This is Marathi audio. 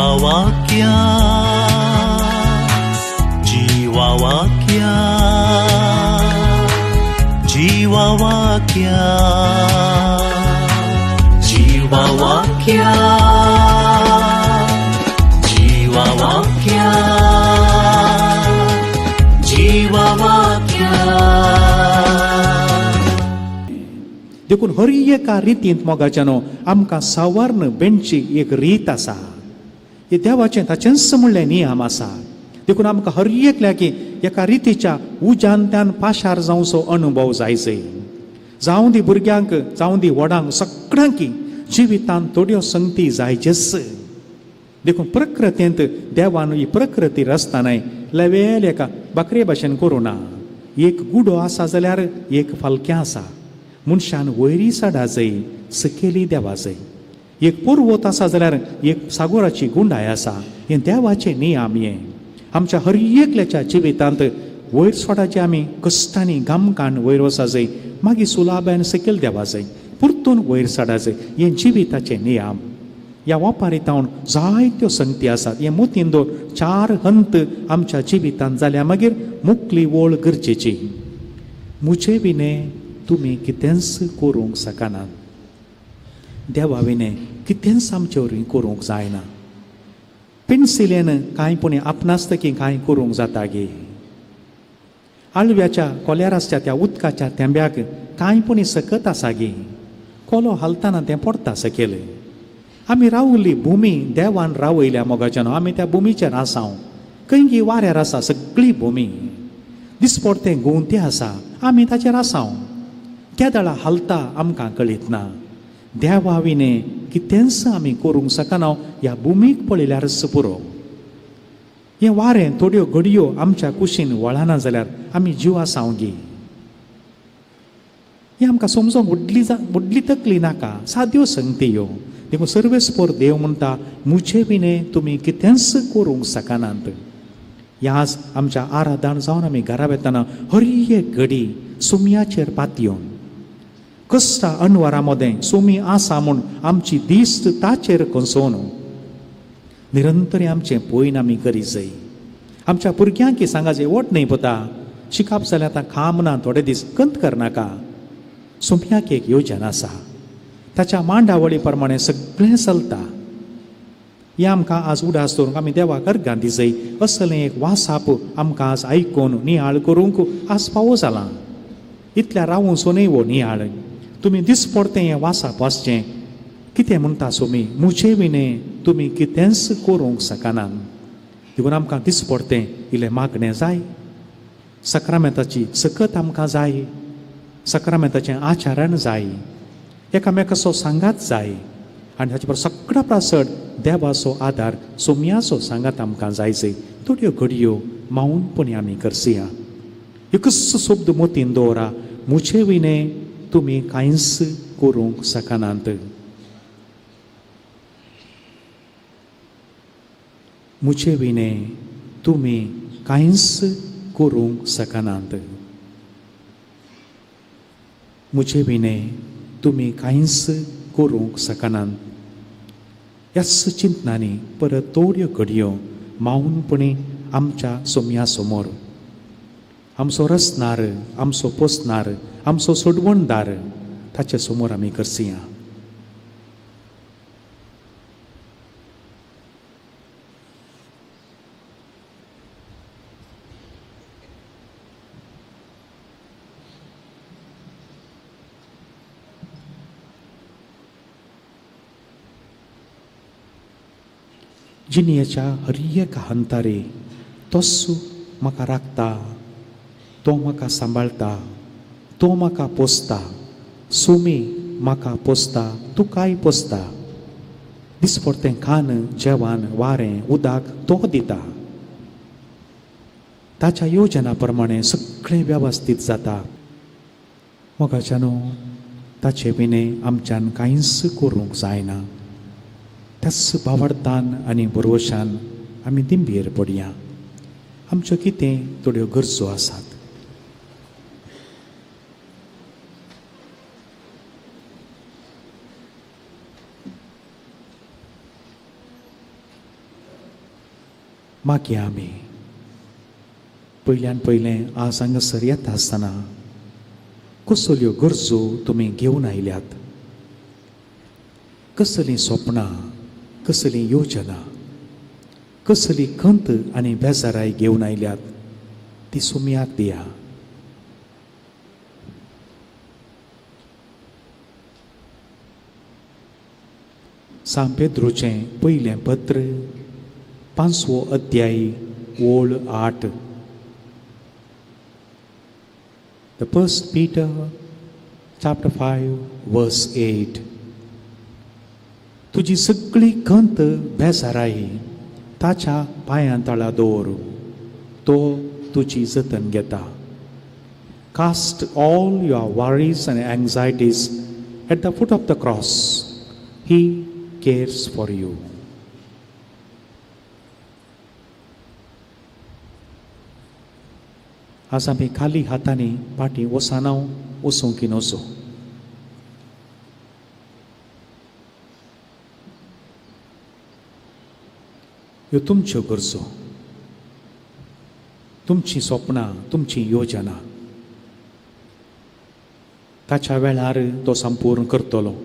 जीवावाक्या जीवावाक्या जीवावाक्या जीवावाक्या जीवावाक्या जीवावाक्या. देखून हर एका रितींत मोगाच्यानो आमकां सावार्ण बेंडची एक रीत आसा. हे देवाचें ताचेंच म्हणलें नियम आसा. देखून आमकां हर एकल्याक एका रितीच्या उजांत्यान पाशार जावचो अनुभव जायचो. जावं दी भुरग्यांक जावं दी व्हडांक सगळ्यांक जिवितांत थोड्यो संगती जायच्योच. देखून प्रकृतींत देवान ही प्रकृती रचतानाय लेवेल एका बकरे भाशेन करूं ना. एक गुडो आसा जाल्यार एक फालकें आसा. मनशान वयरी साडा जाय, सकयली देवा जाय. एक पर्वत आसा जाल्यार एक सागराची गुंडाय आसा. हे देवाचे नियम हे. आमच्या हर एकल्याच्या जिवितांत वयर सोडाचे आमी कश्टांनी घामकान वयर वचा जाय, मागीर सुलाब्यान सकयल देवा जाय, परतून वयर साडा जाय. हे जिविताचे नियम. ह्या वापारितावन जायत्यो संगती आसात. हे मोतीन दोन 4 हंत आमच्या जिवितांत जाल्या मागीर मुखली वळ गरजेची. मुझे विने तुमी कितेंच करूंक शकनात. देवा विने कितेंच आमचे वरवीं करूंक जायना. पेन्सिलेन कांय पुणी आपणास्तकी कांय करूंक जाता गे. आळव्याच्या कोल्यार आसच्या त्या उदकाच्या थेंब्याक कांय पुणी सकत आसा गे. कोलो हालतना तें पडटा सकयल. आमी रावल्ली भुमी देवान रावयल्या मोगाच्यान आमी त्या भुमीचेर आसाव. खंय वाऱ्यार आसा सगळी भुमी. दिसपडतें गुंवतें आसा, आमी ताचेर आसाव. केदाळा हालता आमकां कळीत ना. देवा विने कितेंच आमी करूंक शकना. ह्या भुमीक पळयल्यारच पुरो. हें वारें थोड्यो घडयो आमच्या कुशीन वळना जाल्यार आमी जिवा सावगी. हें आमकां समजोंक व्हडली तकली नाका. साद्यो संगती ह्यो. देखून सर्वेस्पोर देव म्हणटा मुझे विने तुमी कितेंच करूंक शकनात. ह्या आमच्या आराधन जावन आमी घरा वेताना हर एक घडी सुमयाचेर पातयोन कश्टा अनवरा मदें सुमी आसा म्हूण आमची दिस्त ताचेर कसोवन निरंतर आमचें पयन आमी करी जाय. आमच्या भुरग्यांक सांगा जाय वट न्ही पोता शिकप जाल्यार आतां काम ना थोडे दीस कंत करनाका. सुमयाक एक येवजन आसा. ताच्या मांडावळी प्रमाणें सगळें चलता. हें आमकां आज उडास दवरूंक आमी देवाक अर्घां दी जाय. असलें एक वासाप आमकां आज आयकून नियाळ करूंक आज फावो जाला. इतल्या रावूंसुनूय वो नियाळ तुमी दिसपडतें हें वासाप आसचें. कितें म्हणटा सुमी मुझे विने तुमी कितेंच करूंक शकनात. देखून आमकां दिसपडतें इल्लें मागणें जाय. सक्रामेंताची सकत आमकां जाय. सक्रामेंताचें आचरण जाय. एकामेकाचो सांगात जाय. आनी ताचे परस सगळ्या प्रासड देवाचो आदार सुमयाचो सांगात आमकां जायचे. थोड्यो घडयो मावूनपणी आमी करसिया. एकच शब्द मोतीन दवरा मुझे विने तुमी कांयच करूंक शकनात. मुझे विने तुमी कांयच करूंक शकनात. मुझे विने तुमी कांयच करूंक शकनात. ह्याच चिंतनांनी परत थोड्यो घडयो मावूनपणी आमच्या सुमया समोर आमचो रचणार, आमचो पोसणार, आमचो सोडवणदार ताचे समोर आमी करसिया. जिणेच्या हर एका हंतारे तोच म्हाका राखता. तो म्हाका सांबाळटा. तो म्हाका पोसता. सुमी म्हाका पोसता. तुकाय पोसता. दिसपडतें खान जेवण वारें उदक तो दिता. ताच्या येवजना प्रमाणें सगळें वेवस्थीत जाता. मोगाच्यानो ताचे विने आमच्यान कांयच करूंक जायना. त्याच भावार्थान आनी भरवशान आमी दिंबेर पडया. आमच्यो कितें थोड्यो गरजो आसात. मागया आमी पयल्यान पयलें आज हांगासर येता आसतना कसल्यो गरजो तुमी घेवन आयल्यात, कसलीं स्वप्नां, कसलीं योजना, कसली खंत आनी बेजाराय घेवन आयल्यात ती सुमयाक दिया. सांत पेद्रूचें पयलें पत्र 5वो अध्याय ओळ 8. The First Peter chapter 5 verse 8. तुजी सगळी खंत बेजाराई ताच्या पांयां तळा दवर, तो तुजी जतन घेता. Cast all your worries and anxieties at the foot of the cross. He cares for you. आज आमी खाली हातांनी पाटी वसाना वसूं की नजो. ह्यो तुमच्यो गरजो, तुमची स्वप्नां, तुमची योजना ताच्या वेळार तो संपूर्ण करतलो.